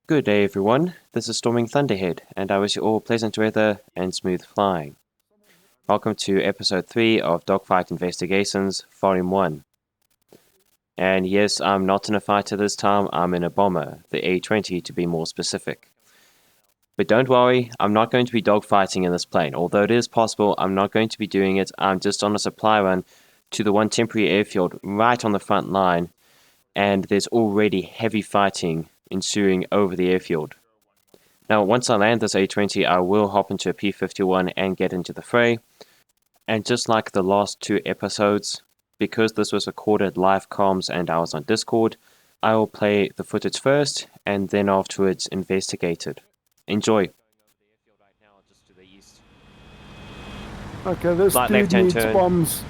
Good day everyone, this is Storming Thunderhead, and I wish you all pleasant weather and smooth flying. Welcome to episode 3 of Dogfight Investigations Volume 1. And yes, I'm not in a fighter this time, I'm in a bomber, the A-20 to be more specific. But don't worry, I'm not going to be dogfighting in this plane. Although it is possible, I'm not going to be doing it. I'm just on a supply run to the one temporary airfield right on the front line, and there's already heavy fighting ensuing over the airfield. Now, once I land this A-20, I will hop into a P-51 and get into the fray. And just like the last 2 episodes, because this was recorded live comms and I was on Discord, I will play the footage first and then afterwards investigate it. Enjoy. Okay, this Slight dude left-hand needs turn. bombs.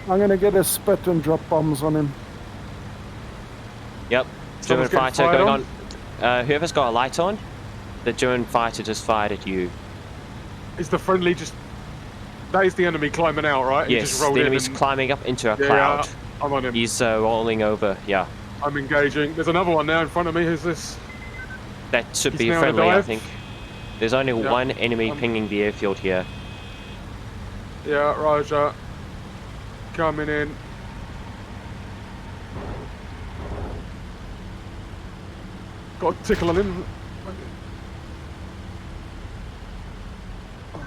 I'm gonna get a spit and drop bombs on him. Yep, German fighter going on. Whoever's got a light on, the German fighter just fired at you. Is the friendly just... That is the enemy climbing out, right? He Yes, just rolled the in enemy's and... climbing up into a Yeah, cloud. I'm on him. He's rolling over, yeah. I'm engaging. There's another one now in front of me. Who's this? That should He's be now on a friendly, I dive. think. There's only one enemy pinging the airfield here. Yeah, Roger. Coming in. Got a tickle on him. I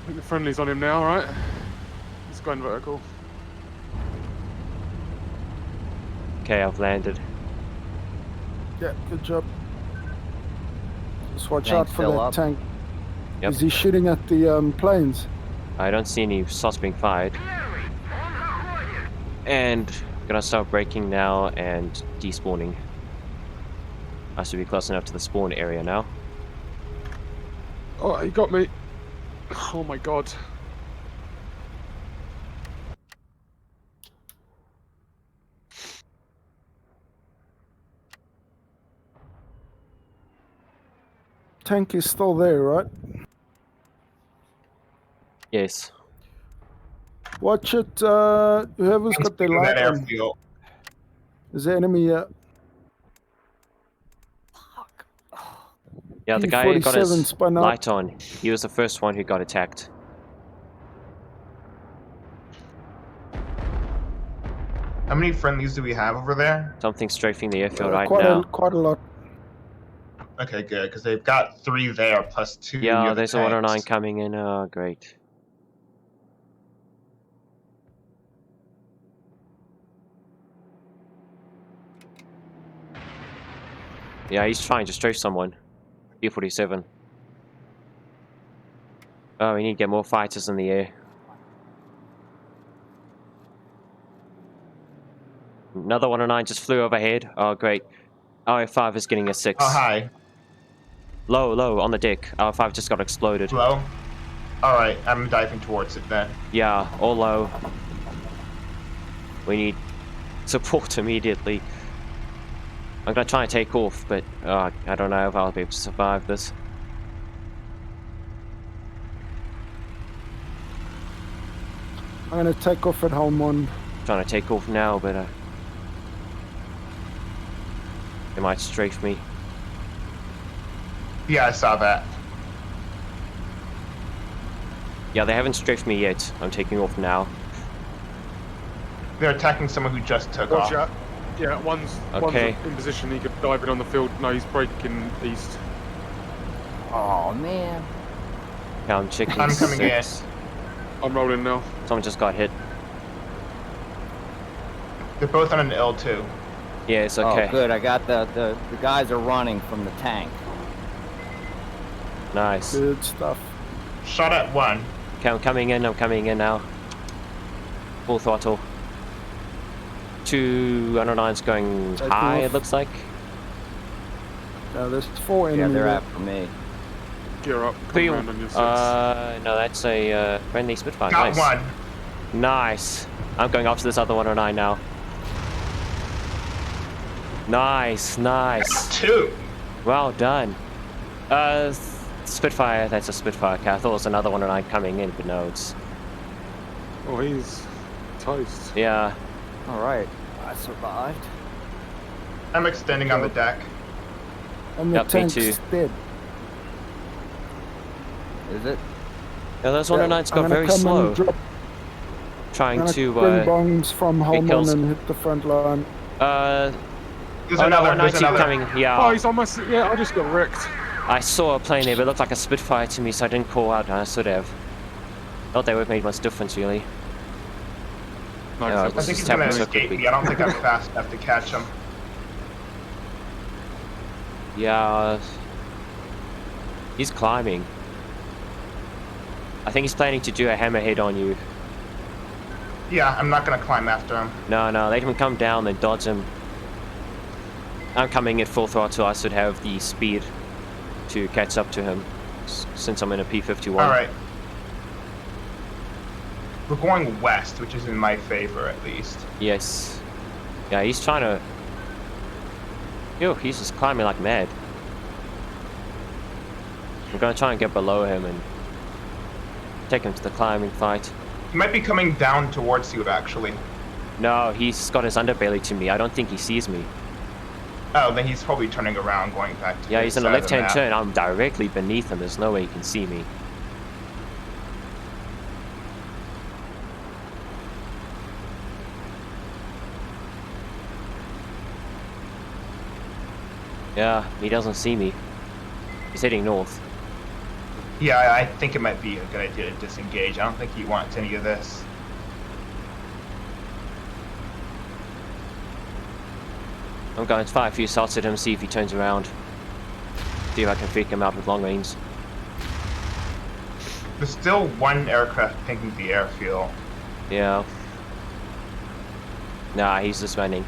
think the friendly's on him now, right? He's going vertical. Okay, I've landed. Yeah, good job. Just watch Tank out for fill that up. tank. Yep. Is he shooting at the planes? I don't see any shots being fired. And gonna start braking now and despawning. I should be close enough to the spawn area now. Oh, he got me. Oh my god. Tank is still there, right? Yes. Watch it, whoever's got their light that on. airfield. There's the enemy here. Yeah, the guy who got P-47 his spun out. light on, he was the first one who got attacked. How many friendlies do we have over there? Something strafing the airfield right quite now. quite a lot. Okay, good, because they've got 3 there plus 2. Yeah, near the there's a 109 tanks. coming in. Oh, great. Yeah, he's trying to strafe someone. P-47. Oh, we need to get more fighters in the air. Another 109 just flew overhead. Oh, great. RF5 is getting a 6. Oh, hi. Low, on the deck. RF5 just got exploded. Low? Alright, I'm diving towards it then. Yeah, all low. We need support immediately. I'm gonna try and take off, but I don't know if I'll be able to survive this. I'm gonna take off at Helmond. Trying to take off now, but they might strafe me. Yeah, I saw that. Yeah, they haven't strafed me yet. I'm taking off now. They're attacking someone who just took off. Roger. Yeah, one's Okay. in position. He could dive it on the field. No, he's breaking east. Oh man. Yeah, I'm checking I'm coming 6. I'm rolling now. Someone just got hit. They're both on an L2. Yeah, it's okay. Oh good, I got the guys are running from the tank. Nice. Good stuff. Shot at 1. Okay, I'm coming in now. Full throttle. 2 109's going Take high, off. it looks like. There's 4 Yeah, enemies. they're there. after me. Gear up. Come Peel. around on your 6. No, that's a friendly Spitfire. Got Nice. 1. Nice. I'm going after this other 109 now. Nice. 2. Well done. Spitfire, that's a Spitfire. Okay, I thought it was another 109 coming in, but no, it's... Oh, he's toast. Yeah. Alright. I survived. I'm extending on the deck. And the Yep, me tank's too. dead. Is it? Yeah, those 109s I'm got gonna very come slow. and drop. Trying I'm to gonna bring bombs from home kills. and hit the front line. oh There's no, another. There's 190 another. coming. Oh, Yeah, he's on my... Yeah, I just got wrecked. I saw a plane there, but it looked like a Spitfire to me, so I didn't call out. I should have. Not that would have made much difference, really. No, Yeah, I this think is he's gonna happening so escape quickly. me. I don't think I'm fast enough to catch him. Yeah, he's climbing. I think he's planning to do a hammerhead on you. Yeah, I'm not gonna climb after him. No, let him come down, then dodge him. I'm coming at full throttle. I should have the speed to catch up to him, since I'm in a P-51. All right. We're going west, which is in my favor at least. Yes. Yeah, he's trying to... Ew, he's just climbing like mad. I'm gonna try and get below him and take him to the climbing fight. He might be coming down towards you, actually. No, he's got his underbelly to me. I don't think he sees me. Oh, then he's probably turning around, going back to Yeah, his he's in a side of the left-hand map. turn. I'm directly beneath him. There's no way he can see me. Yeah, he doesn't see me. He's heading north. Yeah, I think it might be a good idea to disengage. I don't think he wants any of this. I'm going to fire a few shots at him, see if he turns around. See if I can fake him out with long range. There's still one aircraft pinging the airfield. Yeah. Nah, he's just running.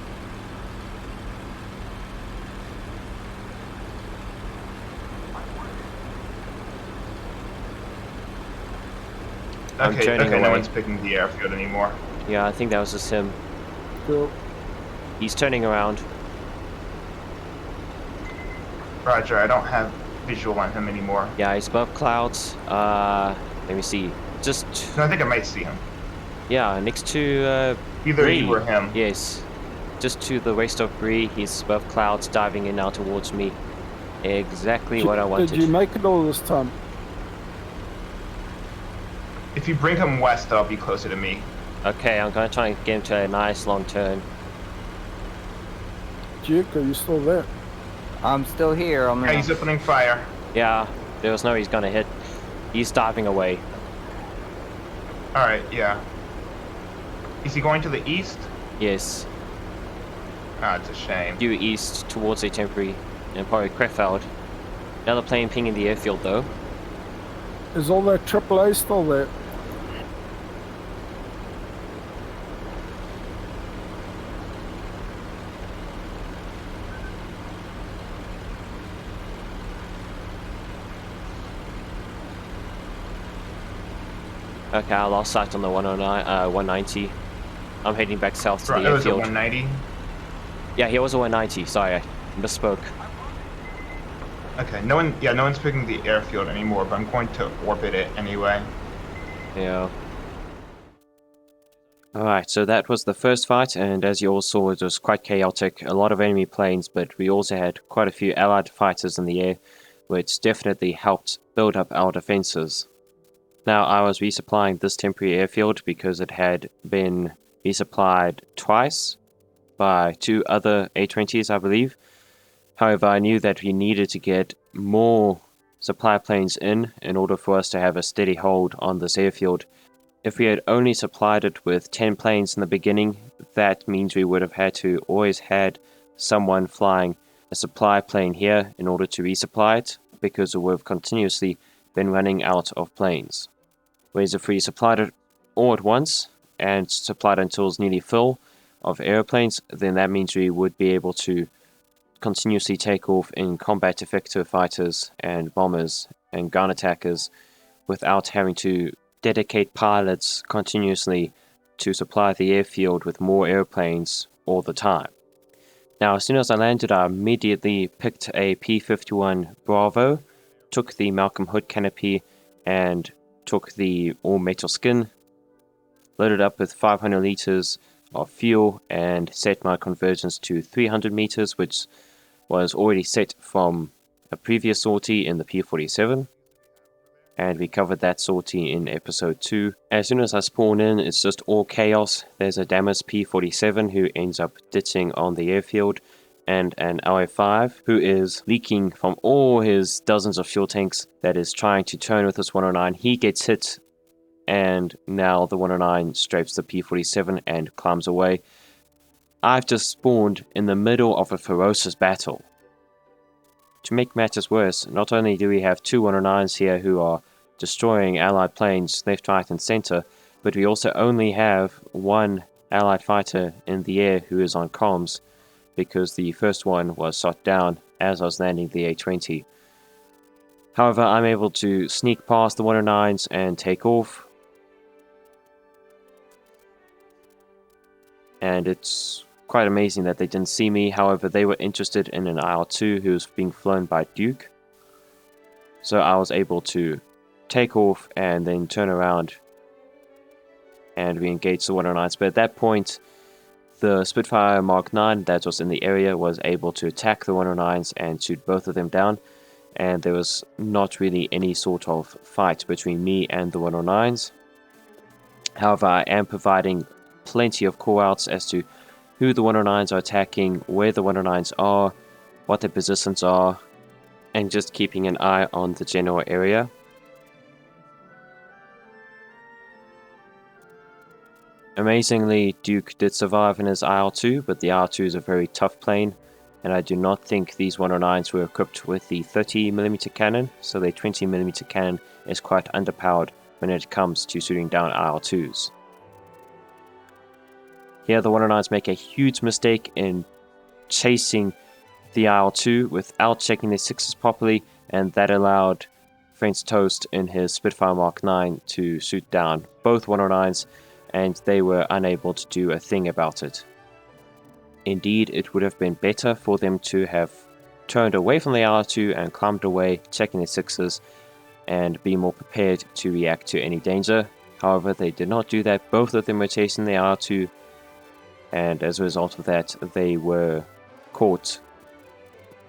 I'm Okay, turning okay, away. no one's picking the airfield anymore. Yeah, I think that was just him. Cool. He's turning around. Roger, I don't have visual on him anymore. Yeah, he's above clouds. Let me see. Just, No, I think I might see him. yeah, next to, Either Bree. you or him. Yes. Just to the west of Bree. He's above clouds, diving in now towards me. Exactly what I wanted. Did you make it all this time? If you bring him west, that'll be closer to me. Okay, I'm gonna try and get him to a nice long turn. Duke, are you still there? I'm still here. I'm Yeah, he's opening fire. Yeah, there was no he's gonna hit. He's diving away. Alright, yeah. Is he going to the east? Yes. Ah, it's a shame. Due east towards a temporary and probably Krefeld. Another plane pinging the airfield though. Is all that AAA still there? Okay, I lost sight on the 109, 190. I'm heading back south to Right, the it was a airfield. 190. Yeah, he was a 190. Sorry, I misspoke. Okay, no one's picking the airfield anymore, but I'm going to orbit it anyway. Yeah. Alright, so that was the first fight, and as you all saw, it was quite chaotic. A lot of enemy planes, but we also had quite a few allied fighters in the air, which definitely helped build up our defenses. Now, I was resupplying this temporary airfield because it had been resupplied twice by two other A-20s, I believe. However, I knew that we needed to get more supply planes in order for us to have a steady hold on this airfield. If we had only supplied it with 10 planes in the beginning, that means we would have had to always had someone flying a supply plane here in order to resupply it, because we've continuously been running out of planes. Whereas if we supplied it all at once and supplied until it's nearly full of airplanes, then that means we would be able to continuously take off in combat effective fighters and bombers and gun attackers without having to dedicate pilots continuously to supply the airfield with more airplanes all the time. Now, as soon as I landed, I immediately picked a P-51 Bravo, took the Malcolm Hood canopy, and took the all-metal skin, loaded up with 500 liters of fuel and set my convergence to 300 meters, which was already set from a previous sortie in the P-47. And we covered that sortie in episode 2. As soon as I spawn in, it's just all chaos. There's a damaged P-47 who ends up ditching on the airfield, and an LA-5 who is leaking from all his dozens of fuel tanks that is trying to turn with his 109. He gets hit, and now the 109 strafes the P-47 and climbs away. I've just spawned in the middle of a ferocious battle. To make matters worse, not only do we have two 109s here who are destroying Allied planes left, right and center, but we also only have one Allied fighter in the air who is on comms, because the first one was shot down as I was landing the A-20. However, I'm able to sneak past the 109s and take off. And it's quite amazing that they didn't see me. However, they were interested in an IL-2 who was being flown by Duke. So I was able to take off and then turn around and re-engage the 109s. But at that point, the Spitfire Mark 9 that was in the area was able to attack the 109s and shoot both of them down, and there was not really any sort of fight between me and the 109s. However, I am providing plenty of call-outs as to who the 109s are attacking, where the 109s are, what their positions are, and just keeping an eye on the general area. Amazingly, Duke did survive in his IL-2, but the IL-2 is a very tough plane, and I do not think these 109s were equipped with the 30mm cannon, so their 20mm cannon is quite underpowered when it comes to shooting down IL-2s. Here the 109s make a huge mistake in chasing the IL-2 without checking their sixes properly, and that allowed French Toast in his Spitfire Mark 9 to shoot down both 109s, and they were unable to do a thing about it. Indeed, it would have been better for them to have turned away from the IL-2 and climbed away, checking their sixes, and be more prepared to react to any danger. However, they did not do that. Both of them were chasing the IL-2, and as a result of that, they were caught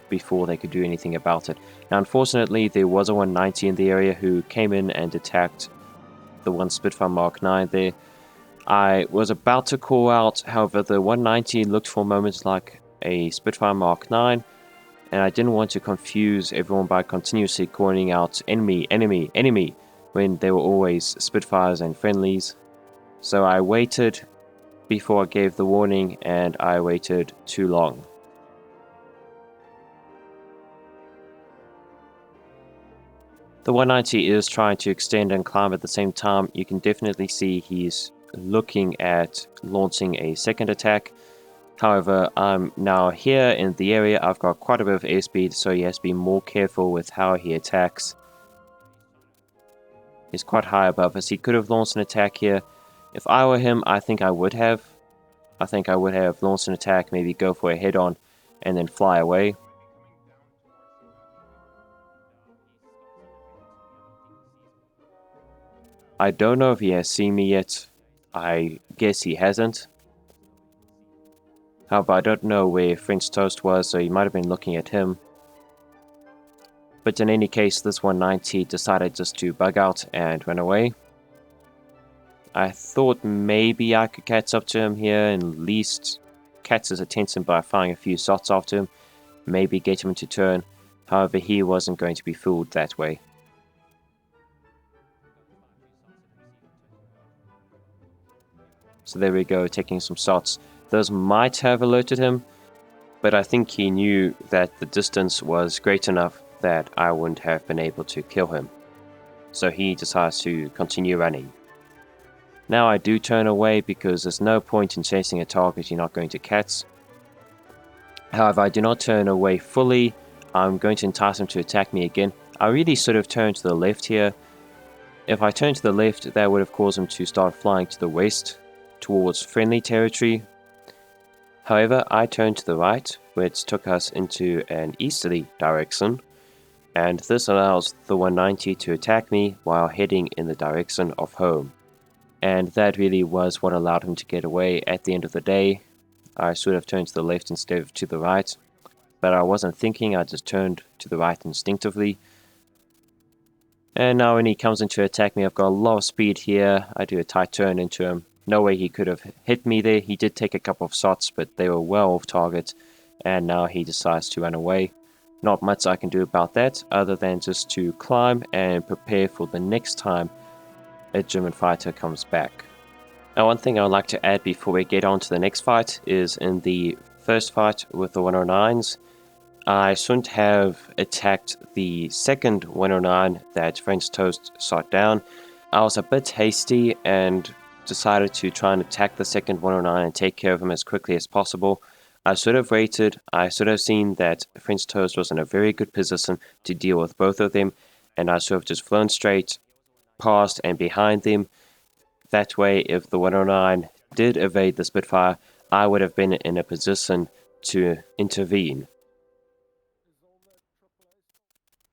before they could do anything about it. Now, unfortunately, there was a 190 in the area who came in and attacked the one Spitfire Mark 9 there. I was about to call out, however, the 190 looked for moments like a Spitfire Mark 9, and I didn't want to confuse everyone by continuously calling out enemy, enemy, enemy, when they were always Spitfires and friendlies. So I waited before I gave the warning, and I waited too long. The 190 is trying to extend and climb at the same time. You can definitely see he's looking at launching a second attack. However, I'm now here in the area. I've got quite a bit of airspeed, so he has to be more careful with how he attacks. He's quite high above us. He could have launched an attack here. If I were him, I think I would have. I think I would have launched an attack, maybe go for a head-on, and then fly away. I don't know if he has seen me yet. I guess he hasn't. However, I don't know where French Toast was, so he might have been looking at him. But in any case, this 190 decided just to bug out and run away. I thought maybe I could catch up to him here and at least catch his attention by firing a few shots after him. Maybe get him to turn. However, he wasn't going to be fooled that way. So there we go, taking some shots. Those might have alerted him, but I think he knew that the distance was great enough that I wouldn't have been able to kill him. So he decides to continue running. Now I do turn away because there's no point in chasing a target you're not going to catch. However, I do not turn away fully. I'm going to entice him to attack me again. I really should have turned to the left here. If I turned to the left, that would have caused him to start flying to the west, towards friendly territory. However, I turned to the right, which took us into an easterly direction, and this allows the 190 to attack me while heading in the direction of home. And that really was what allowed him to get away at the end of the day. I should have turned to the left instead of to the right, but I wasn't thinking, I just turned to the right instinctively. And now when he comes in to attack me, I've got a lot of speed here. I do a tight turn into him. No way he could have hit me there. He did take a couple of shots, but they were well off target. And now he decides to run away. Not much I can do about that, other than just to climb and prepare for the next time a German fighter comes back. Now, one thing I would like to add before we get on to the next fight is in the first fight with the 109s, I shouldn't have attacked the second 109 that French Toast shot down. I was a bit hasty and decided to try and attack the second 109 and take care of him as quickly as possible. I should have waited. I should have seen that French Toast was in a very good position to deal with both of them, and I should have just flown straight past and behind them. That way, if the 109 did evade the Spitfire, I would have been in a position to intervene.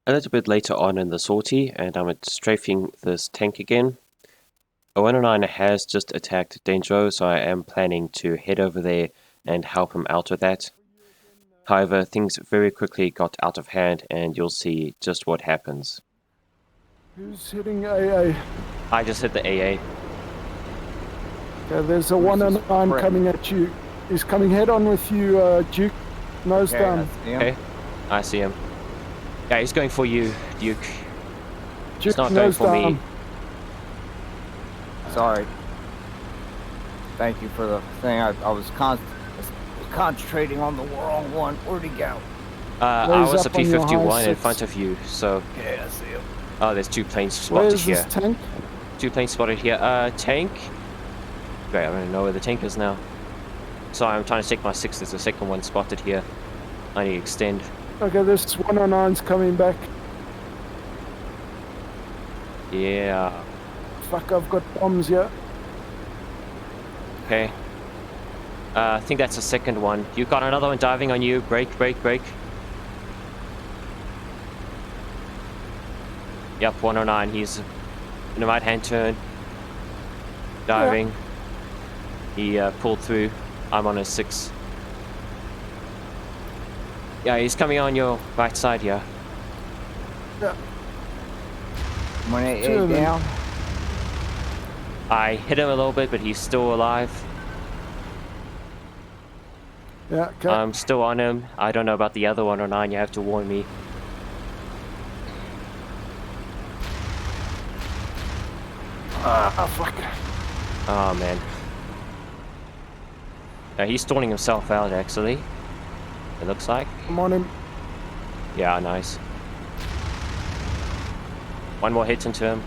A little bit later on in the sortie, and I'm strafing this tank again. A 109 has just attacked Danger, so I am planning to head over there and help him out with that. However, things very quickly got out of hand, and you'll see just what happens. Who's hitting AA? I just hit the AA. Okay, there's a 109 coming at you. He's coming head on with you, Duke. Nose down. Okay, I see him. Yeah, he's going for you, Duke. Duke, He's not going for me. Sorry. Thank you for the thing. I was concentrating on the wrong one. Where'd he go? I was a up on your P-51 in high front of you, so... Okay, I see him. Oh, there's two planes spotted Where's here. this tank? Two planes spotted here. Tank? Great, I don't know where the tank is now. Sorry, I'm trying to take my 6. There's a second one spotted here. I need to extend. Okay, this 109's coming back. Yeah. Fuck, I've got bombs here. Okay. I think that's the second one. You got another one diving on you. Brake, brake, brake. Yep, 109. He's in a right-hand turn. Diving. Yeah. He pulled through. I'm on his 6. Yeah, he's coming on your right side here. Yeah. 188 down. I hit him a little bit, but he's still alive. Yeah, okay. I'm still on him. I don't know about the other 109. You have to warn me. Fuck. Oh, man. Yeah, he's stalling himself out, actually. It looks like. I'm on him. Yeah, nice. One more hit into him.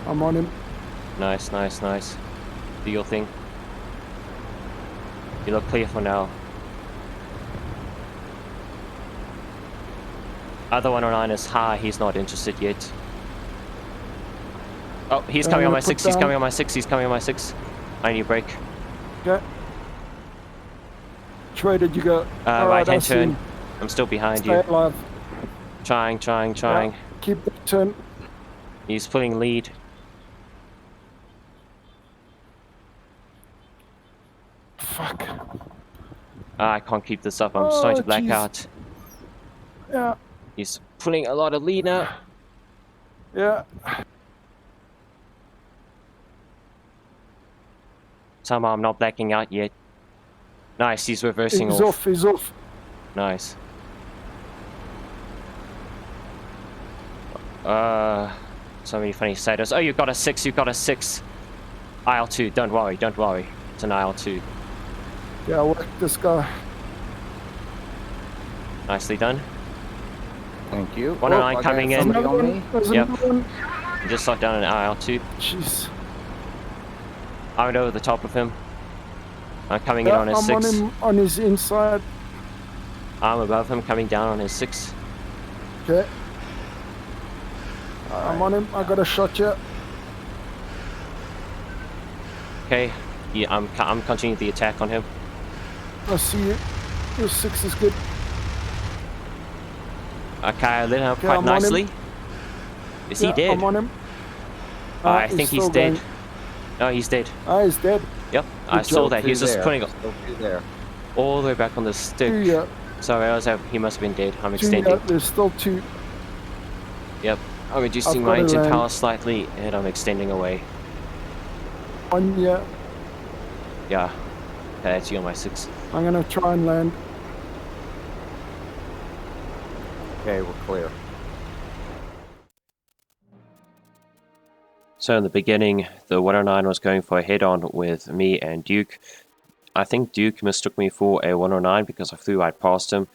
I'm on him. Nice, nice, nice. Do your thing. You look clear for now. Other 109 is high. He's not interested yet. Oh, he's coming on my 6. He's coming on my 6. He's coming on my 6. I need a break. Okay. Which way did you go? Right hand turn. I'm still behind you. Stay alive. Trying. Yeah, keep the turn. He's pulling lead. Fuck. I can't keep this up. I'm starting to black jeez. out. Yeah. He's pulling a lot of lead now. Yeah. Somehow I'm not blacking out yet. Nice, he's reversing He's off. He's off. Nice. So many funny status. Oh, you got a 6. You got a 6. IL2. Don't worry. Don't worry. It's an IL2. Yeah, work this guy. Nicely done. Thank you. 109 coming in. Another one. There's Yep. another one. You just shot down an IL2. Jeez. I went over the top of him. I'm coming in on his 6. I'm on him on his inside. I'm above him, coming down on his 6. Okay. I'm on him. I got a shot yet. Okay. Yeah, I'm continuing the attack on him. I see you. Your 6 is good. Okay, I lit him up Okay, quite I'm on him. nicely. Is he dead? I'm on him. I think he's still dead. going. No, he's dead. Oh, he's dead. Yep, I saw that. He was just putting Still two there. all the way back on the stick. Two, yeah. So he must have been dead. I'm Two, extending. yeah. There's still two. Yep, I'm reducing I've my got to engine land. power slightly, and I'm extending away. One, yeah. Yeah, that's you on my 6. I'm going to try and land. Okay, we're clear. So in the beginning, the 109 was going for a head-on with me and Duke. I think Duke mistook me for a 109 because I flew right past him,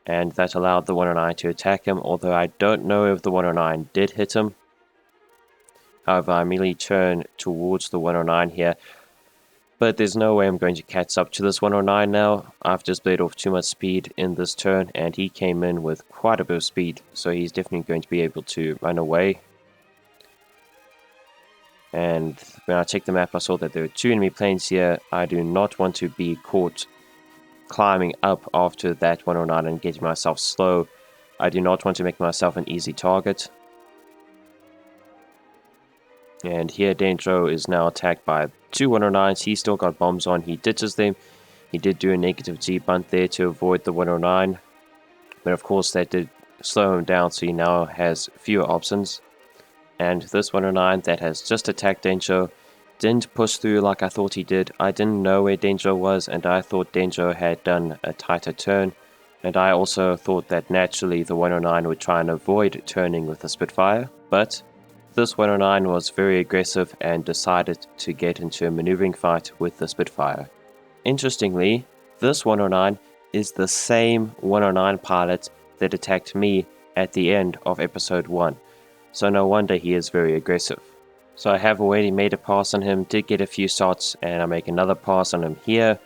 and that allowed the 109 to attack him, although I don't know if the 109 did hit him. However, I immediately turn towards the 109 here, but there's no way I'm going to catch up to this 109 now. I've just bled off too much speed in this turn, and he came in with quite a bit of speed, so he's definitely going to be able to run away. And when I checked the map, I saw that there were 2 enemy planes here. I do not want to be caught climbing up after that 109 and getting myself slow. I do not want to make myself an easy target. And here Dendro is now attacked by 2 109s. He still got bombs on. He ditches them. He did do a negative G bunt there to avoid the 109. But of course that did slow him down, so he now has fewer options. And this 109 that has just attacked Dendro didn't push through like I thought he did. I didn't know where Dendro was, and I thought Dendro had done a tighter turn. And I also thought that naturally the 109 would try and avoid turning with the Spitfire. But this 109 was very aggressive and decided to get into a maneuvering fight with the Spitfire. Interestingly, this 109 is the same 109 pilot that attacked me at the end of episode 1. So no wonder he is very aggressive. So I have already made a pass on him, did get a few shots, and I make another pass on him here.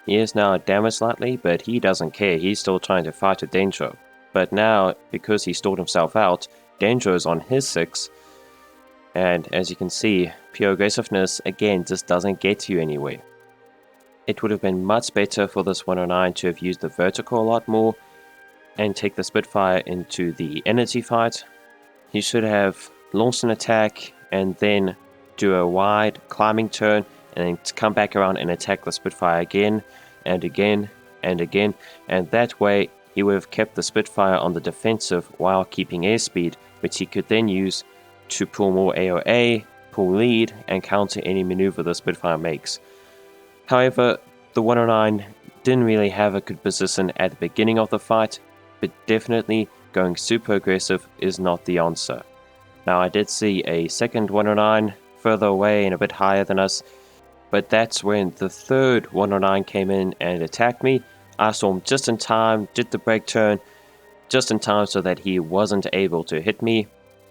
He is now damaged slightly, but he doesn't care. He's still trying to fight with Dendro. But now, because he stalled himself out, Dendro is on his 6. And as you can see, pure aggressiveness again just doesn't get you anywhere. It would have been much better for this 109 to have used the vertical a lot more and take the Spitfire into the energy fight. He should have launched an attack and then do a wide climbing turn and then come back around and attack the Spitfire again and again and again, and that way he would have kept the Spitfire on the defensive while keeping airspeed, which he could then use to pull more AOA, pull lead, and counter any maneuver the Spitfire makes. However, the 109 didn't really have a good position at the beginning of the fight, but definitely going super aggressive is not the answer. Now I did see a second 109 further away and a bit higher than us, but that's when the third 109 came in and attacked me. I saw him just in time, did the brake turn just in time so that he wasn't able to hit me.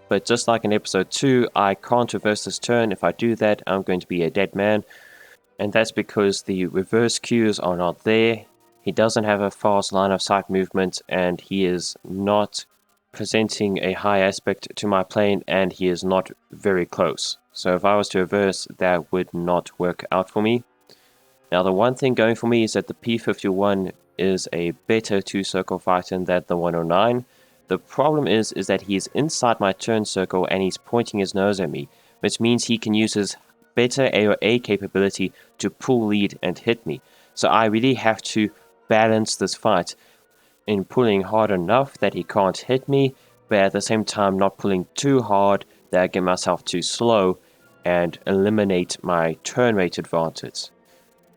But just like in episode 2, I can't reverse this turn. If I do that, I'm going to be a dead man. And that's because the reverse cues are not there. He doesn't have a fast line of sight movement, and he is not presenting a high aspect to my plane, and he is not very close. So if I was to reverse, that would not work out for me. Now the one thing going for me is that the P-51 is a better 2-circle fighter than the 109. The problem is that he is inside my turn circle and he's pointing his nose at me, which means he can use his better AOA capability to pull lead and hit me. So I really have to balance this fight in pulling hard enough that he can't hit me, but at the same time not pulling too hard that I get myself too slow and eliminate my turn rate advantage.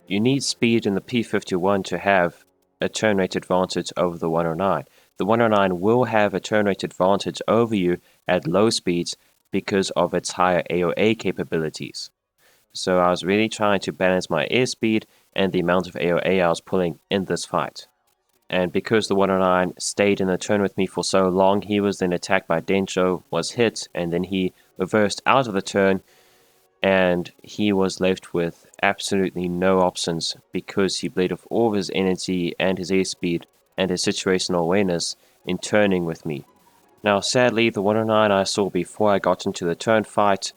You need speed in the P-51 to have a turn rate advantage over the 109. The 109 will have a turn rate advantage over you at low speeds because of its higher AOA capabilities. So I was really trying to balance my airspeed and the amount of AOA I was pulling in this fight. And because the 109 stayed in the turn with me for so long, he was then attacked by Dendro, was hit, and then he reversed out of the turn, and he was left with absolutely no options because he bled off all of his energy and his airspeed and his situational awareness in turning with me. Now sadly, the 109 I saw before I got into the turn fight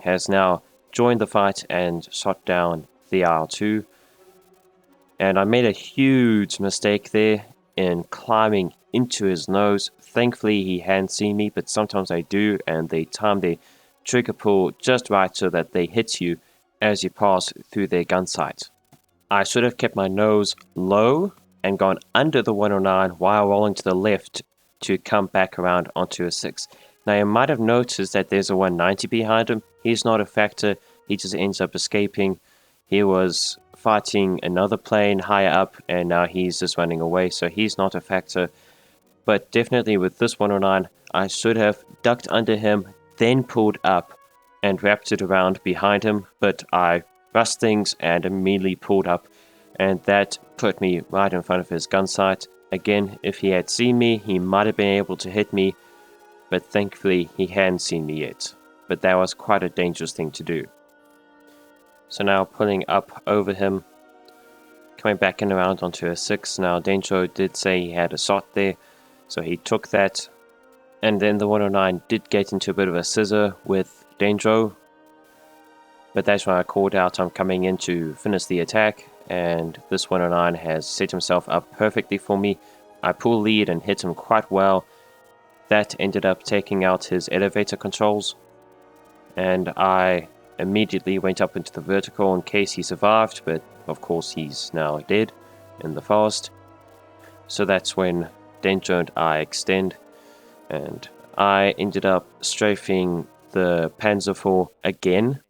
has now joined the fight and shot down the IL-2. And I made a huge mistake there in climbing into his nose. Thankfully he hadn't seen me, but sometimes I do, and the time they trigger pull just right so that they hit you as you pass through their gun sight. I should have kept my nose low and gone under the 109 while rolling to the left to come back around onto a 6. Now you might have noticed that there's a 190 behind him. He's not a factor, he just ends up escaping. He was fighting another plane higher up and now he's just running away, so he's not a factor. But definitely with this 109, I should have ducked under him, then pulled up and wrapped it around behind him, but I rushed things and immediately pulled up, and that put me right in front of his gun sight. Again, if he had seen me, he might have been able to hit me, but thankfully he hadn't seen me yet. But that was quite a dangerous thing to do. So now pulling up over him, coming back in around onto a 6. Now Dendro did say he had a shot there, so he took that. And then the 109 did get into a bit of a scissor with Dendro, but that's when I called out I'm coming in to finish the attack, and this 109 has set himself up perfectly for me. I pull lead and hit him quite well. That ended up taking out his elevator controls, and I immediately went up into the vertical in case he survived, but of course he's now dead in the forest. So that's when Dendro and I extend, and I ended up strafing the Panzer IV again,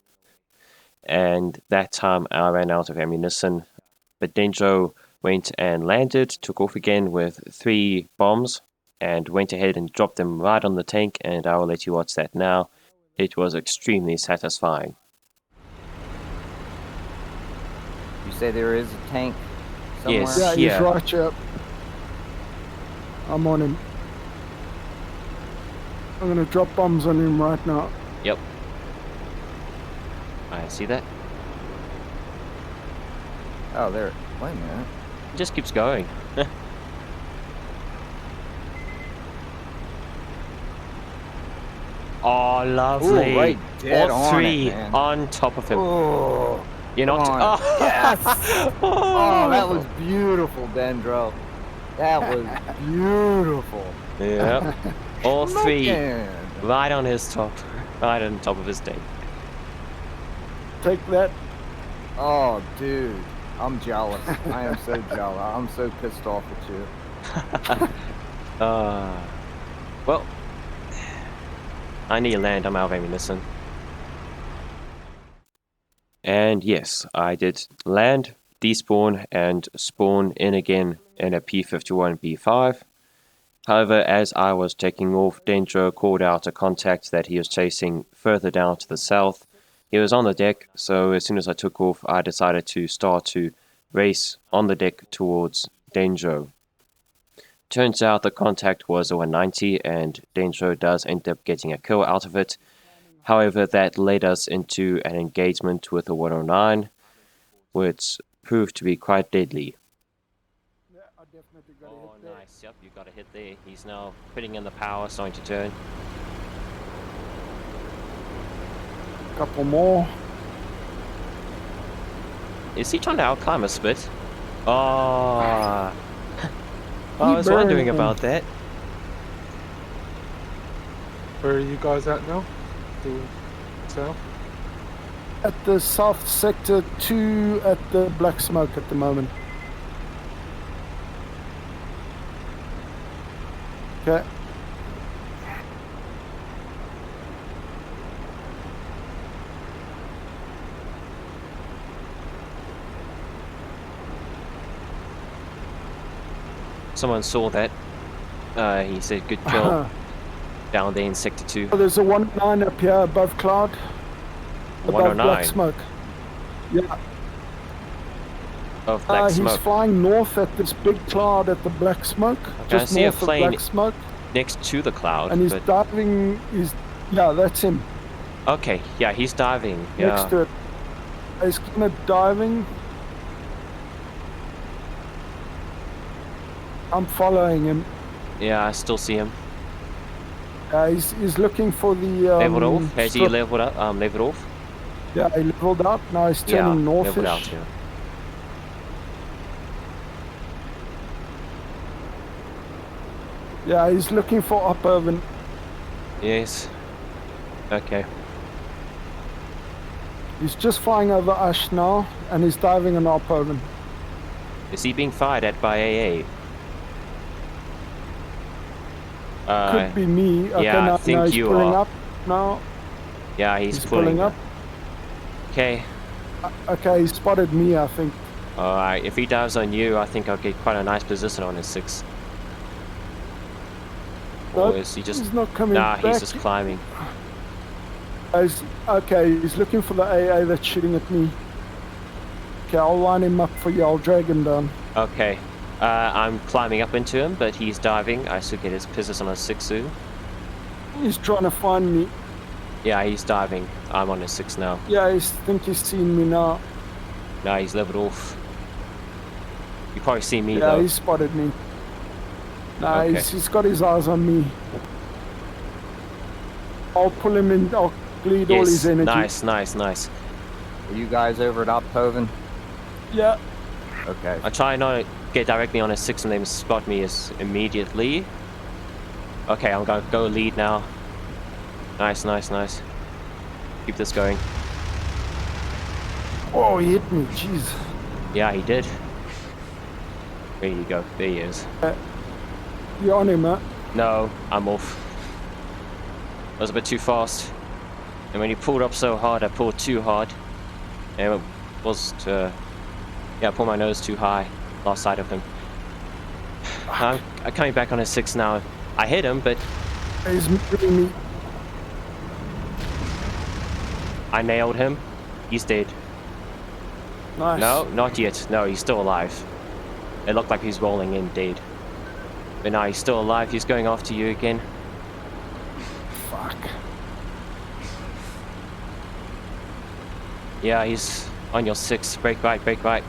and that time I ran out of ammunition, but Dendro went and landed, took off again with 3 bombs, and went ahead and dropped them right on the tank, and I will let you watch that now. It was extremely satisfying. You say there is a tank somewhere? Yes. Yeah, Yeah. he's right up. I'm on him. I'm gonna drop bombs on him right now. Yep. I see that. Oh, there. Wait a minute. It just keeps going. Oh, lovely. Ooh, right dead All on 3 it, man. on top of him. Oh, You're not. come on. Oh. Yes. Oh, that was beautiful, Dendro. That was beautiful. Yep. All 3 Man. right on his top. Right on top of his tank. Take that. Oh, dude. I'm jealous. I am so jealous. I'm so pissed off at you. Well, I need to land. I'm out of ammunition. And yes, I did land, despawn, and spawn in again in a P-51B5. However, as I was taking off, Dendro called out a contact that he was chasing further down to the south. He was on the deck, so as soon as I took off, I decided to start to race on the deck towards Dendro. Turns out the contact was a 190, and Dendro does end up getting a kill out of it. However, that led us into an engagement with a 109, which proved to be quite deadly. Yeah, I definitely got a Oh, hit there. nice. Yep, you got a hit there. He's now putting in the power, starting to turn. Couple more. Is he trying to outclimb a spit? Oh, He I was wondering burned him. about that. Where are you guys at now? The south? At the south sector 2 at the black smoke at the moment. Okay. Someone saw that. He said, good kill. Down there in Sector 2. Oh, there's a 109 up here above cloud. Above 109 black smoke. Yeah. of black He's smoke. flying north at this big cloud at the black smoke. I Just see a north of plane black smoke. next to the cloud. And he's but... diving. Yeah, that's him. Okay, yeah, he's diving. Next Yeah. to it. He's kind of diving. I'm following him. Yeah, I still see him. He's looking for the Leveled off? Has he strip. leveled up? Leveled off? Yeah, he leveled up. Now he's Yeah, turning leveled out, northish. yeah. Yeah, he's looking for up urban. Yes. Okay. He's just flying over Ash now, and he's diving on our Poland. Is he being fired at by AA? Could be me. Okay, yeah, I now, think he's you pulling are. up now. Yeah, he's pulling up. Okay. Okay, he spotted me, I think. Alright, if he dives on you, I think I'll get quite a nice position on his 6. Or Nope, is he just... he's not coming Nah, back. he's just climbing. Okay, he's looking for the AA that's shooting at me. Okay, I'll line him up for you. I'll drag him down. Okay. I'm climbing up into him, but he's diving. I should get his position on his 6 soon. He's trying to find me. Yeah, he's diving. I'm on his 6 now. Yeah, I think he's seen me now. Nah, he's leveled off. You probably see me Yeah, though. he spotted me. Nah, Okay. he's got his eyes on me. I'll pull him in. I'll bleed all his energy. Nice. Are you guys over at Optoven? Yeah. Okay. I try not to get directly on his 6 and then spot me as immediately. Okay, I'm gonna go lead now. Nice. Keep this going. Oh, he hit me. Jeez. Yeah, he did. There you go. There he is. You're on him, huh? No, I'm off. I was a bit too fast. And when he pulled up so hard, I pulled too hard. And it was to... Yeah, I pulled my nose too high. Lost sight of him. I'm coming back on his 6 now. I hit him, but He's hitting me. I nailed him. He's dead. Nice. No, not yet. No, he's still alive. It looked like he's rolling in dead. But no, he's still alive. He's going after you again. Fuck. Yeah, he's on your 6. Brake right.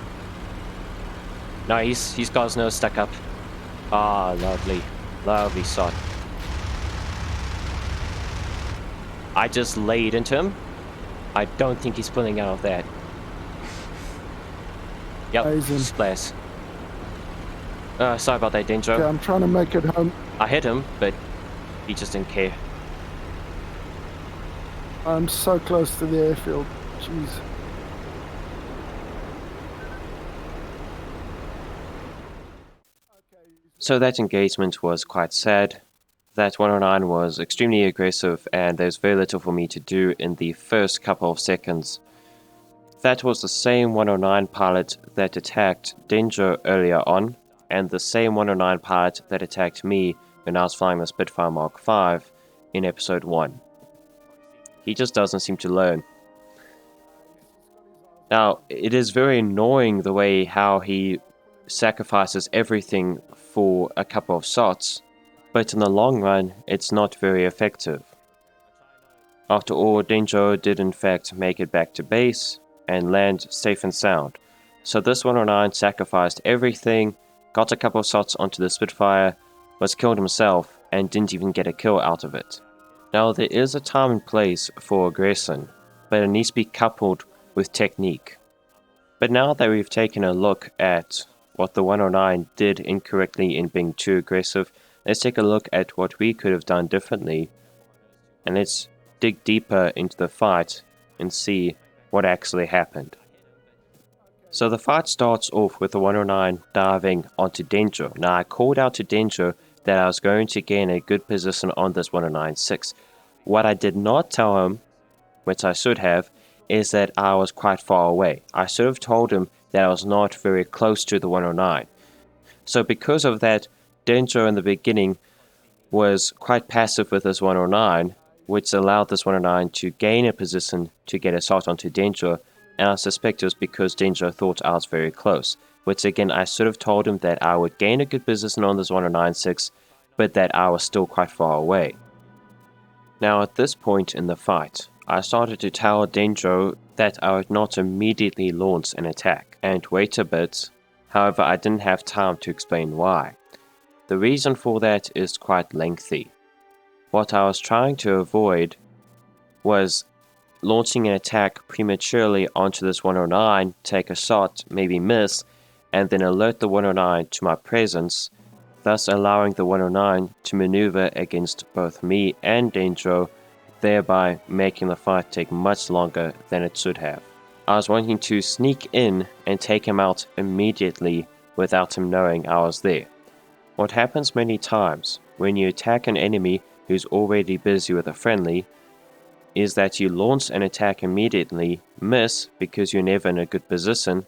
No, he's got his nose stuck up. Ah, lovely. Lovely shot. I just laid into him. I don't think he's pulling out of that. Yep, Amazing. splash. Sorry about that, Dendro. Okay, I'm trying to make it home. I hit him, but he just didn't care. I'm so close to the airfield. Jeez. So that engagement was quite sad. That 109 was extremely aggressive and there's very little for me to do in the first couple of seconds. That was the same 109 pilot that attacked Dendro earlier on, and the same 109 pilot that attacked me when I was flying the Spitfire Mark V in episode 1. He just doesn't seem to learn. Now, it is very annoying the way how he sacrifices everything for a couple of shots, but in the long run, it's not very effective. After all, Dendro did in fact make it back to base and land safe and sound. So this 109 sacrificed everything, got a couple of shots onto the Spitfire, was killed himself, and didn't even get a kill out of it. Now there is a time and place for aggression, but it needs to be coupled with technique. But now that we've taken a look at what the 109 did incorrectly in being too aggressive, let's take a look at what we could have done differently, and let's dig deeper into the fight and see what actually happened. So the fight starts off with the 109 diving onto Dendro. Now I called out to Dendro that I was going to gain a good position on this 109.6. What I did not tell him, which I should have, is that I was quite far away. I should have told him that I was not very close to the 109. So because of that, Dendro in the beginning was quite passive with this 109, which allowed this 109 to gain a position to get a shot onto Dendro, and I suspect it was because Dendro thought I was very close, which again I should have told him that I would gain a good position on this 109.6, but that I was still quite far away. Now at this point in the fight, I started to tell Dendro that I would not immediately launch an attack, and wait a bit. However, I didn't have time to explain why. The reason for that is quite lengthy. What I was trying to avoid was launching an attack prematurely onto this 109, take a shot, maybe miss, and then alert the 109 to my presence, thus allowing the 109 to maneuver against both me and Dendro, thereby making the fight take much longer than it should have. I was wanting to sneak in and take him out immediately without him knowing I was there. What happens many times when you attack an enemy who's already busy with a friendly is that you launch an attack immediately, miss because you're never in a good position,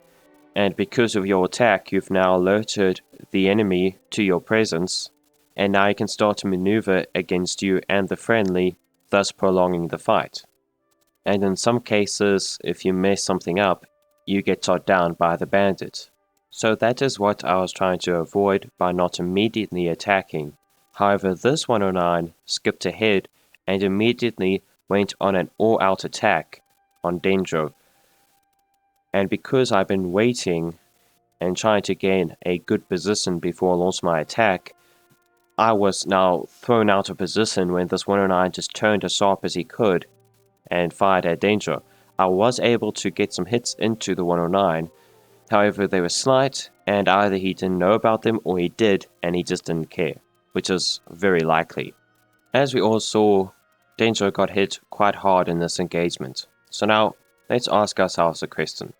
and because of your attack you've now alerted the enemy to your presence, and now you can start to maneuver against you and the friendly, thus prolonging the fight. And in some cases, if you mess something up, you get shot down by the bandit. So that is what I was trying to avoid by not immediately attacking. However, this 109 skipped ahead and immediately went on an all-out attack on Dendro. And because I've been waiting and trying to gain a good position before I launch my attack, I was now thrown out of position when this 109 just turned as sharp as he could and fired at Dendro. I was able to get some hits into the 109, however they were slight, and either he didn't know about them or he did and he just didn't care, which is very likely. As we all saw, Dendro got hit quite hard in this engagement. So now, let's ask ourselves a question.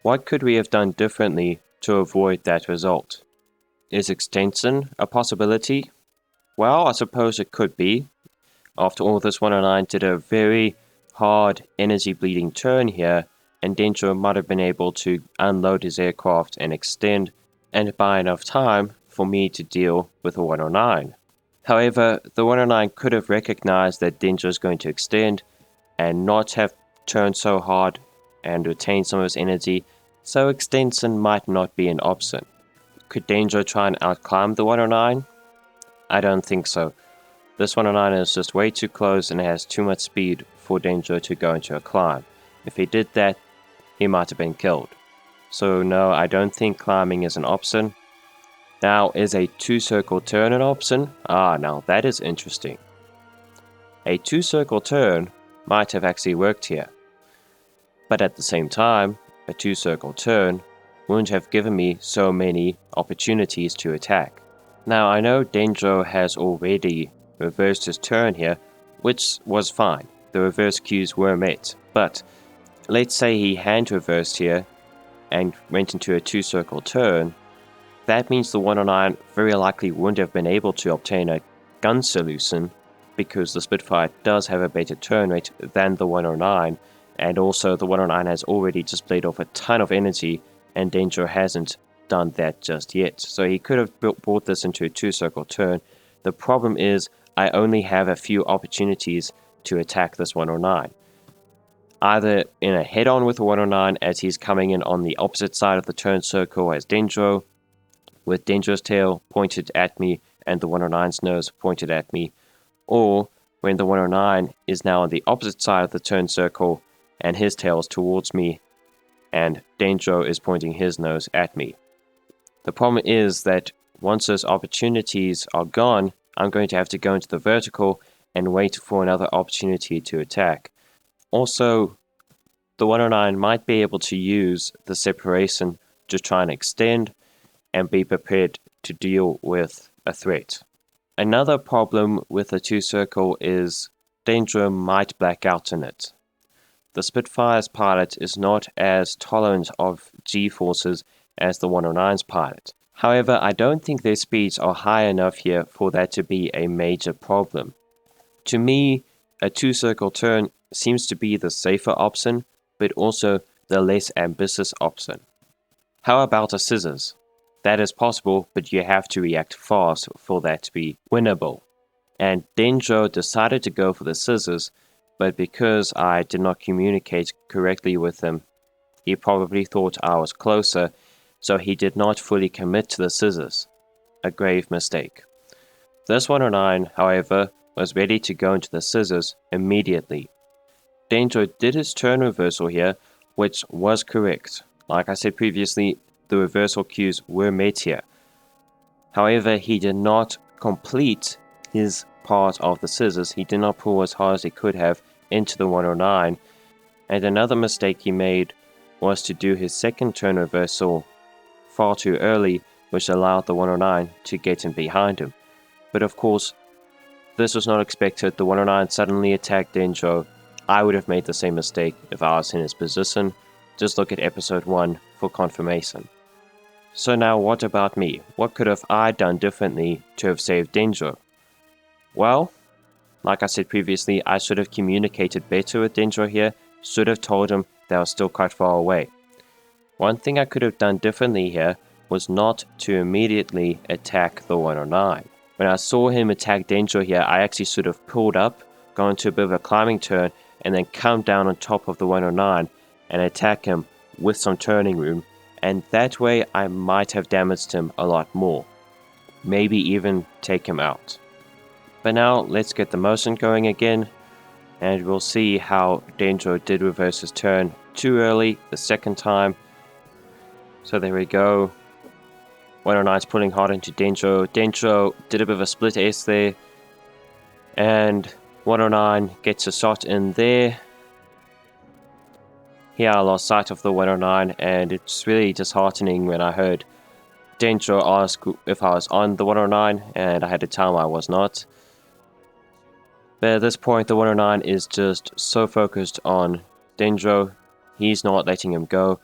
What could we have done differently to avoid that result? Is extension a possibility? Well, I suppose it could be. After all, this 109 did a very hard energy bleeding turn here, and Dendro might have been able to unload his aircraft and extend and buy enough time for me to deal with a 109. However, the 109 could have recognized that Dendro is going to extend and not have turned so hard and retained some of his energy, so extension might not be an option. Could Dendro try and outclimb the 109? I don't think so. This 109 is just way too close and has too much speed for Dendro to go into a climb. If he did that, he might have been killed. So no, I don't think climbing is an option. Now, is a two-circle turn an option? Now that is interesting. A two-circle turn might have actually worked here. But at the same time, a two-circle turn wouldn't have given me so many opportunities to attack. Now, I know Dendro has already reversed his turn here, which was fine. The reverse cues were met. But let's say he hand reversed here and went into a two-circle turn. That means the 109 very likely wouldn't have been able to obtain a gun solution because the Spitfire does have a better turn rate than the 109, and also the 109 has already just played off a ton of energy and Dendro hasn't done that just yet. So he could have brought this into a two-circle turn. The problem is I only have a few opportunities to attack this 109. Either in a head-on with the 109 as he's coming in on the opposite side of the turn circle as Dendro, with Dendro's tail pointed at me and the 109's nose pointed at me, or when the 109 is now on the opposite side of the turn circle and his tail is towards me and Dendro is pointing his nose at me. The problem is that once those opportunities are gone, I'm going to have to go into the vertical and wait for another opportunity to attack. Also, the 109 might be able to use the separation to try and extend and be prepared to deal with a threat. Another problem with the two-circle is Dendro might black out in it. The Spitfire's pilot is not as tolerant of G-forces as the 109's pilot. However, I don't think their speeds are high enough here for that to be a major problem. To me, a two-circle turn seems to be the safer option, but also the less ambitious option. How about a scissors? That is possible, but you have to react fast for that to be winnable. And Dendro decided to go for the scissors, but because I did not communicate correctly with him, he probably thought I was closer, so he did not fully commit to the scissors. A grave mistake. This 109, however, was ready to go into the scissors immediately. Dendro did his turn reversal here, which was correct. Like I said previously, the reversal cues were met here. However, he did not complete his part of the scissors. He did not pull as hard as he could have into the 109. And another mistake he made was to do his second turn reversal far too early, which allowed the 109 to get in behind him. But of course, this was not expected. The 109 suddenly attacked Dendro. I would have made the same mistake if I was in his position. just look at episode 1 for confirmation. So now what about me? What could have I done differently to have saved Dendro? Well, like I said previously, I should have communicated better with Dendro here, should have told him they were still quite far away. One thing I could have done differently here was not to immediately attack the 109. When I saw him attack Dendro here, I actually should have pulled up, gone to a bit of a climbing turn, and then come down on top of the 109 and attack him with some turning room, and that way I might have damaged him a lot more. Maybe even take him out. But now let's get the motion going again, and we'll see how Dendro did reverse his turn too early the second time. So there we go. 109's pulling hard into Dendro. Dendro did a bit of a split S there, and 109 gets a shot in there. Here I lost sight of the 109, and it's really disheartening when I heard Dendro ask if I was on the 109, and I had to tell him I was not. But at this point, the 109 is just so focused on Dendro, he's not letting him go.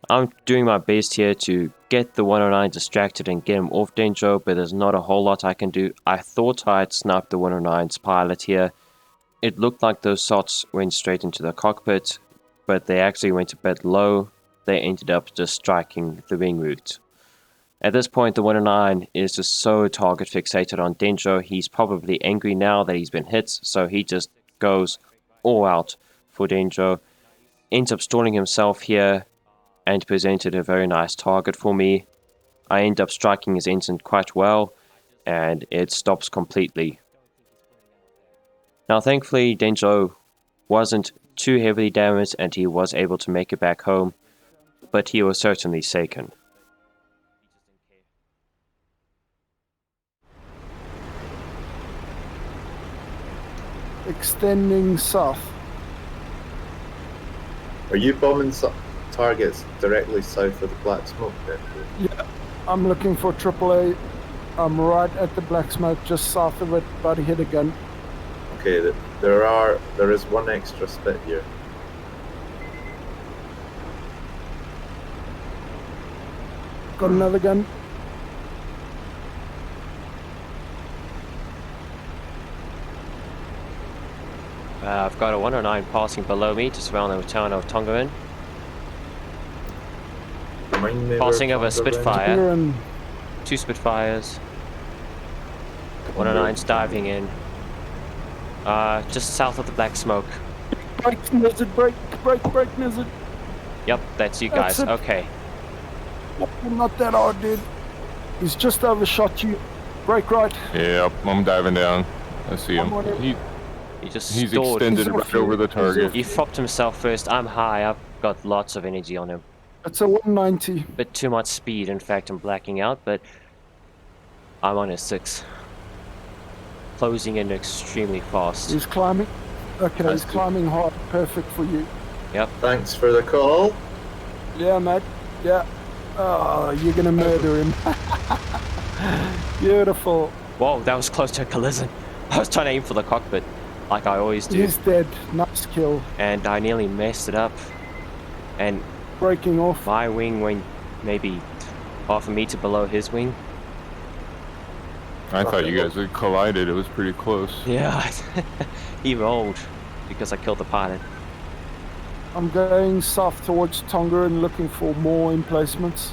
I'm doing my best here to get the 109 distracted and get him off Dendro, but there's not a whole lot I can do. I thought I had sniped the 109's pilot here. It looked like those shots went straight into the cockpit, but they actually went a bit low. They ended up just striking the wing root. At this point, the 109 is just so target fixated on Dendro. He's probably angry now that he's been hit, so he just goes all out for Dendro. Ends up stalling himself here and presented a very nice target for me. I end up striking his engine quite well, and it stops completely. Now thankfully Dendro wasn't too heavily damaged and he was able to make it back home, but he was certainly shaken. Extending south. Are you bombing targets directly south of the black smoke then? Yeah, I'm looking for AAA. I'm right at the black smoke, just south of it, but hit a gun. Okay, there is one extra spit here. Got another gun. I've got a 109 passing below me, just around the town of Tongeren. Remind me Passing where over a Tonga Ren- Spitfire. Tongeren. 2 Spitfires. 109's diving in. Just south of the black smoke. Brake, Nizzard, brake, Nizzard. Yep, that's you That's guys. it. Okay. Oh, not that hard, dude. He's just overshot you. Brake right. Yep, I'm diving down. I see him. I'm on it. He just He's stalled. extended He's right over the target. He flopped himself first. I'm high. I've got lots of energy on him. It's a 190. Bit too much speed. In fact, I'm blacking out, but I'm on a 6. Closing in extremely fast. He's climbing. Okay, That's he's good. climbing hard. Perfect for you. Yep. Thanks for the call. Yeah, mate. Yeah. Oh, you're gonna murder him. Beautiful. Whoa, that was close to a collision. I was trying to aim for the cockpit, like I always do, He's dead. Nice kill. and I nearly messed it up. And Breaking off. my wing went maybe half a meter below his wing. I thought you guys had collided. It was pretty close. Yeah, he rolled because I killed the pilot. I'm going south towards Tonga and looking for more emplacements.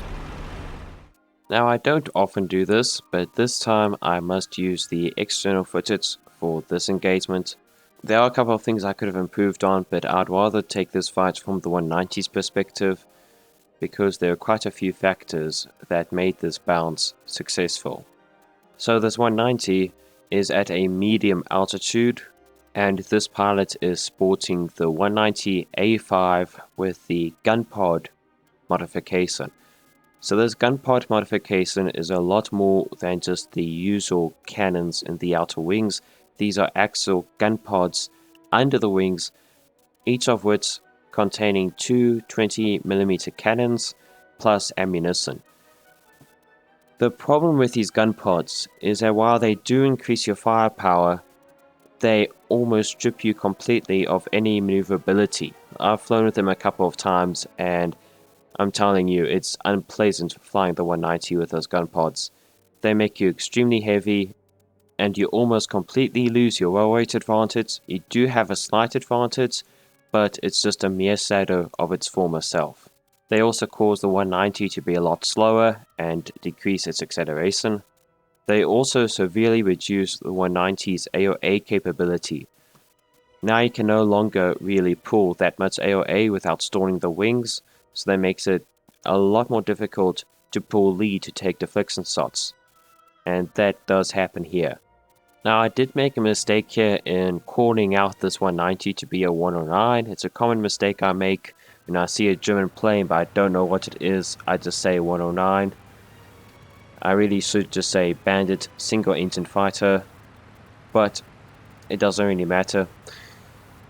Now I don't often do this, but this time I must use the external footage for this engagement. There are a couple of things I could have improved on, but I'd rather take this fight from the 190's perspective, because there are quite a few factors that made this bounce successful. So this 190 is at a medium altitude, and this pilot is sporting the 190 A5 with the gun pod modification. So this gun pod modification is a lot more than just the usual cannons in the outer wings. These are actual gun pods under the wings, each of which containing 2 20mm cannons plus ammunition. The problem with these gun pods is that while they do increase your firepower, they almost strip you completely of any maneuverability. I've flown with them a couple of times, and I'm telling you, it's unpleasant flying the 190 with those gun pods. They make you extremely heavy, and you almost completely lose your roll weight advantage. You do have a slight advantage, but it's just a mere shadow of its former self. They also cause the 190 to be a lot slower and decrease its acceleration. They also severely reduce the 190's AOA capability. Now you can no longer really pull that much AOA without stalling the wings, so that makes it a lot more difficult to pull lead to take deflection shots. And that does happen here. Now I did make a mistake here in calling out this 190 to be a 109. It's a common mistake I make when I see a German plane but I don't know what it is. I just say 109. I really should just say Bandit single engine fighter, but it doesn't really matter.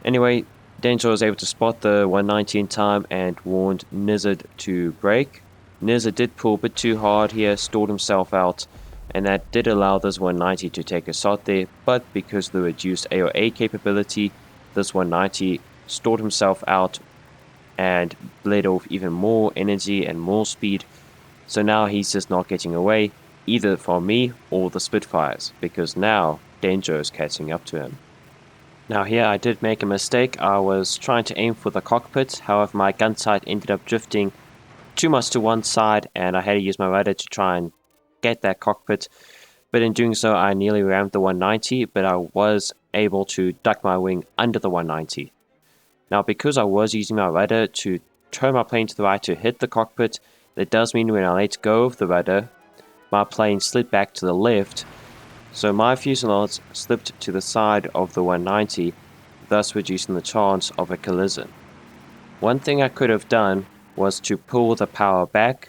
Anyway, Danger was able to spot the 190 in time and warned Nizzard to brake. Nizzard did pull a bit too hard here, stalled himself out, and that did allow this 190 to take a shot there, but because of the reduced AOA capability, this 190 stalled himself out and bled off even more energy and more speed, so now he's just not getting away, either from me or the Spitfires, because now Danger is catching up to him. Now here I did make a mistake. I was trying to aim for the cockpit, however my gun sight ended up drifting too much to one side and I had to use my rudder to try and get that cockpit, but in doing so I nearly rammed the 190, but I was able to duck my wing under the 190. Now because I was using my rudder to turn my plane to the right to hit the cockpit, that does mean when I let go of the rudder, my plane slid back to the left, so my fuselage slipped to the side of the 190, thus reducing the chance of a collision. One thing I could have done was to pull the power back,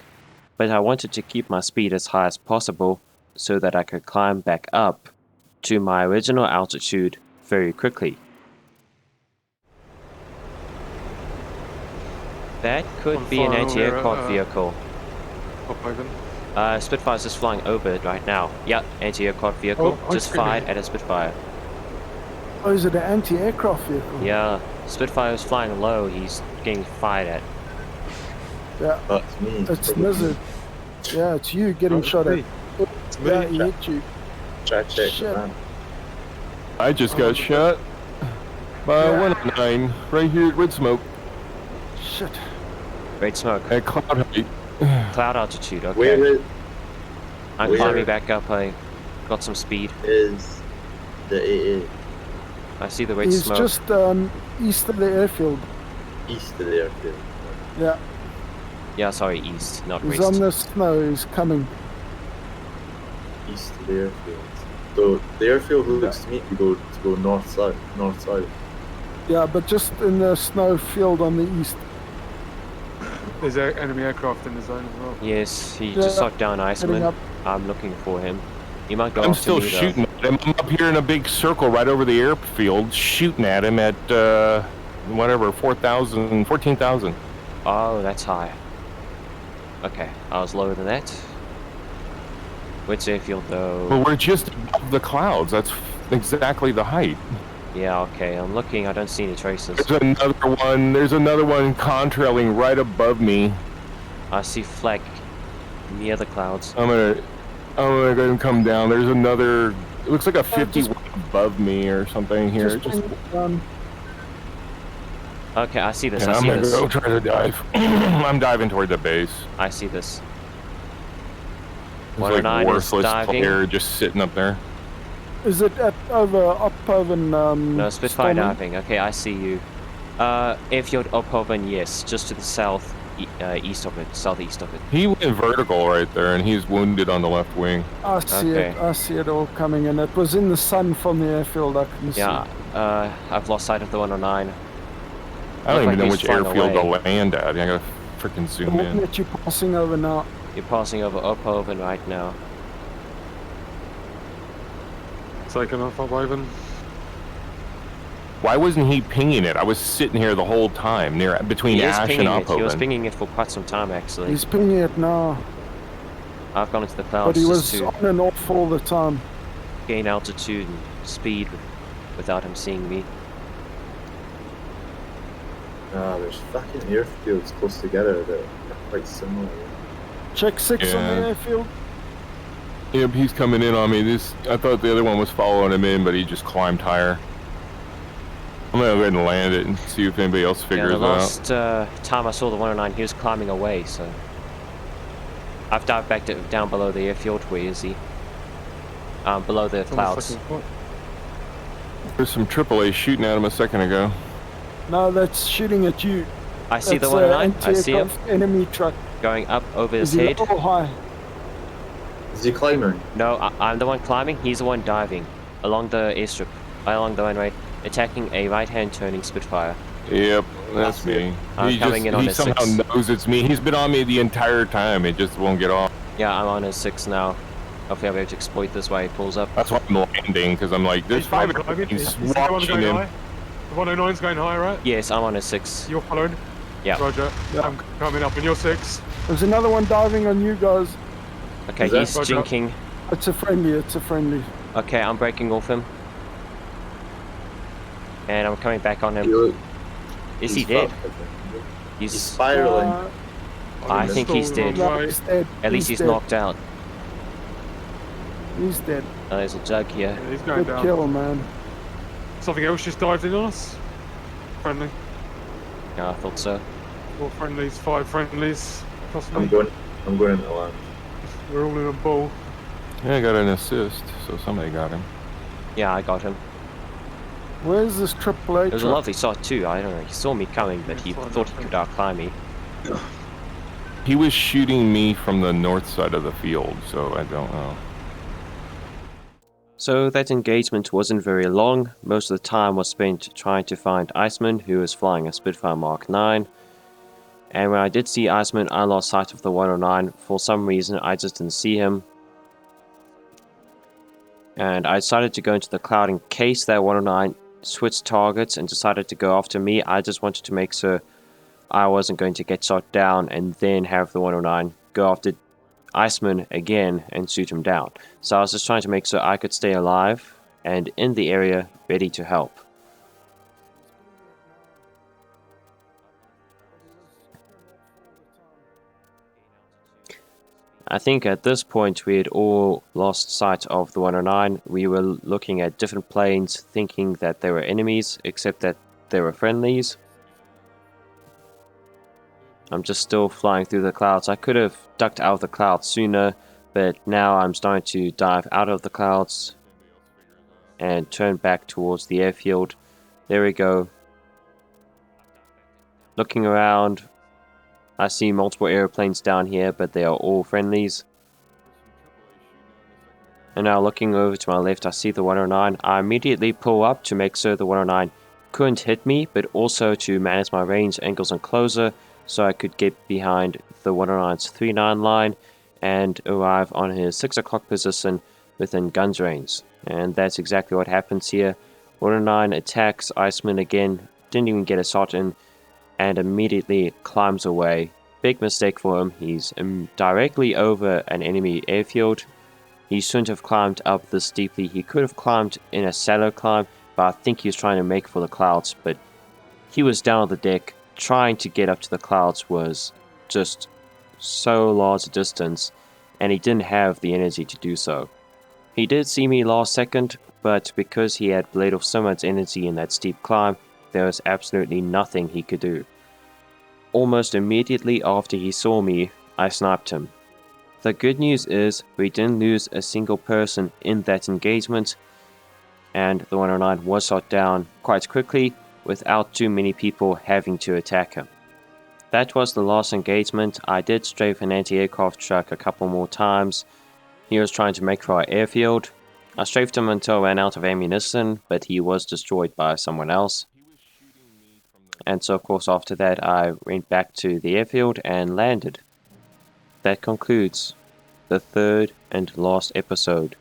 but I wanted to keep my speed as high as possible so that I could climb back up to my original altitude very quickly. That could be an anti-aircraft vehicle. Spitfire's just flying over it right now. Yeah, anti-aircraft vehicle. Just fired at a Spitfire. Oh, is it an anti-aircraft vehicle? Yeah, Spitfire is flying low. He's getting fired at. Yeah, That's me. it's Nizzard. Yeah, it's you getting shot at. Yeah, he hit you. Try to check Shit. the man. I just got shot by a 109 right here at Red Smoke Shit. Great smoke. at cloud height. Cloud altitude, okay. Where I'm where- climbing back up. I got some speed. is the AA? I see the red He's smoke. just east of the airfield. East of the airfield. Yeah, Yeah, sorry, east, not he's west. on the snow. He's coming. East of the airfield. So the airfield looks to me to go north south. Yeah, but just in the snow field on the east. There's enemy aircraft in the zone as well. Yes, he Yeah, just shot down heading Iceman. up. I'm looking for him. He might go I'm after still me, though. shooting at him. I'm up here in a big circle right over the airfield, shooting at him at whatever, 4,000, 14,000. Oh, that's high. Okay, I was lower than that. Which airfield, though? Well, we're just above the clouds. That's exactly the height. Yeah, okay, I'm looking. I don't see any traces. There's another one contrailing right above me. I see flak near the clouds. I'm gonna go ahead and come down. There's another. It looks like a 50 just- above me or something here. Just Okay, I see this. And I I'm see gonna this. go try to dive. I'm diving toward the base. I see this. There's 109 like is worthless diving. player just sitting up there. Is it up over No, Spitfire Stormy? diving. Okay, I see you. Airfield Ophoven, yes, just to the south, east of it, southeast of it. He went vertical right there, and he's wounded on the left wing. I see Okay. it. I see it all coming in. It was in the sun from the airfield. I can Yeah, I've lost sight of the 109. I don't Looked even know like which he's flying airfield away. to land at. I gotta freaking see. The zoom one in. that you're passing over now. You're passing over Ophoven right now. Taking off up Ivan. Why wasn't he pinging it? I was sitting here the whole time, between He is Ash and pinging it. He was Ophoven. pinging it for quite some time, actually. He's pinging it now, I've gone into the but clouds he just was to on and off all the time. gain altitude and speed without him seeing me. There's fucking airfields close together that are quite similar. Check 6 on the Yeah. airfield. Yep, he's coming in on me. I thought the other one was following him in, but he just climbed higher. I'm gonna go ahead and land it and see if anybody else Yeah, figures the it out. last time I saw the 109, he was climbing away, so... I've dived back down below the airfield. Where is he? Below the It's on the clouds. second point. There's some AAA shooting at him a second ago. No, that's shooting at you. I see the That's, 109. I see him anti-aircraft enemy truck. going up over his Is he head. low or high? Is he climbing? No, I'm the one climbing. He's the one diving along the airstrip, along the runway, attacking a right-hand turning Spitfire. Yep, that's me. I'm coming in on he his somehow 6. knows it's me. He's been on me the entire time. It just won't get off. Yeah, I'm on his 6 now. Hopefully I'll be able to exploit this while he pulls up. That's why I'm landing, because I'm like, there's He's 5 climbing. airplanes Is the one watching going him. high? The 109's going high, right? Yes, I'm on his 6. You're following? Yeah. Roger. Yeah. I'm coming up on your 6. There's another one diving on you guys. Okay, Is that he's Roger? jinking. It's a friendly, it's a friendly. Okay, I'm breaking off him. And I'm coming back on him. Is he He's dead? fucked, I think. He's... He's spiraling. I think he's dead. No, he's dead. At least he's dead. knocked out. He's dead. Oh, there's a jug here. Yeah, he's going Good down. kill, man. Something else just dived in on us. Friendly. Yeah, I thought so. 4 friendlies, 5 friendlies. I'm Possibly. going into land. We're all in a ball. Yeah, I got an assist, so somebody got him. Yeah, I got him. Where's this AAA It was a truck? lovely shot too. I don't know. He saw me coming, but he thought he could outclimb me. He was shooting me from the north side of the field, so I don't know. So that engagement wasn't very long. Most of the time was spent trying to find Iceman, who was flying a Spitfire Mark 9. And when I did see Iceman, I lost sight of the 109. For some reason, I just didn't see him. And I decided to go into the cloud in case that 109 switched targets and decided to go after me. I just wanted to make sure I wasn't going to get shot down and then have the 109 go after Iceman again and shoot him down. So I was just trying to make sure I could stay alive and in the area ready to help. I think at this point we had all lost sight of the 109. We were looking at different planes thinking that they were enemies, except that they were friendlies. I'm just still flying through the clouds. I could have ducked out of the clouds sooner, but now I'm starting to dive out of the clouds and turn back towards the airfield. There we go. Looking around, I see multiple airplanes down here, but they are all friendlies. And now looking over to my left, I see the 109. I immediately pull up to make sure the 109 couldn't hit me, but also to manage my range, angles, and closer, so I could get behind the 109's 3-9 line and arrive on his 6 o'clock position within guns range. And that's exactly what happens here. 109 attacks Iceman again, didn't even get a shot in, and immediately climbs away. Big mistake for him. He's directly over an enemy airfield. He shouldn't have climbed up this steeply. He could have climbed in a shallow climb, but I think he was trying to make for the clouds. But he was down on the deck. Trying to get up to the clouds was just so large a distance, and he didn't have the energy to do so. He did see me last second, but because he had bled off so much energy in that steep climb, there was absolutely nothing he could do. Almost immediately after he saw me, I sniped him. The good news is we didn't lose a single person in that engagement, and the 109 was shot down quite quickly without too many people having to attack him. That was the last engagement. I did strafe an anti-aircraft truck a couple more times. He was trying to make for our airfield. I strafed him until I ran out of ammunition, but he was destroyed by someone else. And so of course after that I went back to the airfield and landed. That concludes the third and last episode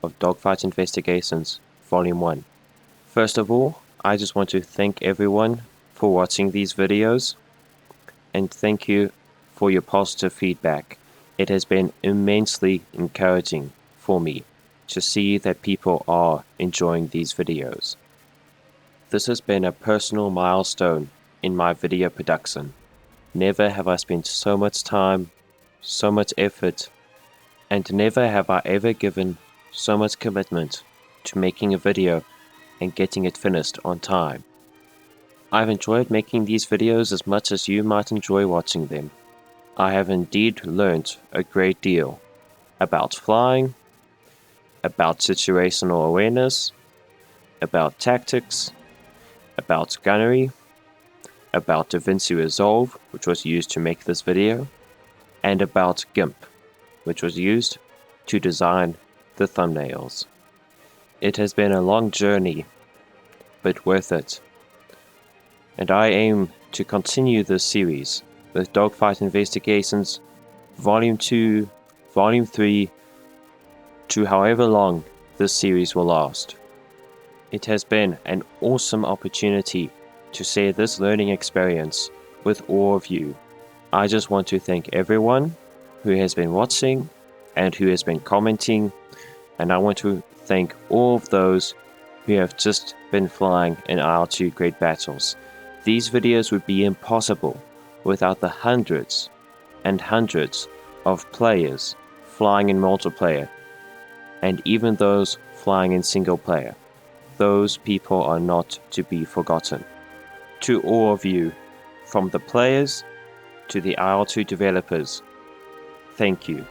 of Dogfight Investigations Volume 1. First of all, I just want to thank everyone for watching these videos, and thank you for your positive feedback. It has been immensely encouraging for me to see that people are enjoying these videos. This has been a personal milestone in my video production. Never have I spent so much time, so much effort, and never have I ever given so much commitment to making a video and getting it finished on time. I've enjoyed making these videos as much as you might enjoy watching them. I have indeed learnt a great deal about flying, about situational awareness, about tactics, about gunnery, about DaVinci Resolve, which was used to make this video, and about GIMP, which was used to design the thumbnails. It has been a long journey, but worth it. And I aim to continue this series with Dogfight Investigations Volume 2, Volume 3, to however long this series will last. It has been an awesome opportunity to share this learning experience with all of you. I just want to thank everyone who has been watching and who has been commenting, and I want to thank all of those who have just been flying in IL-2 Great Battles. These videos would be impossible without the hundreds and hundreds of players flying in multiplayer, and even those flying in single player. Those people are not to be forgotten. To all of you, from the players to the IL-2 developers, thank you.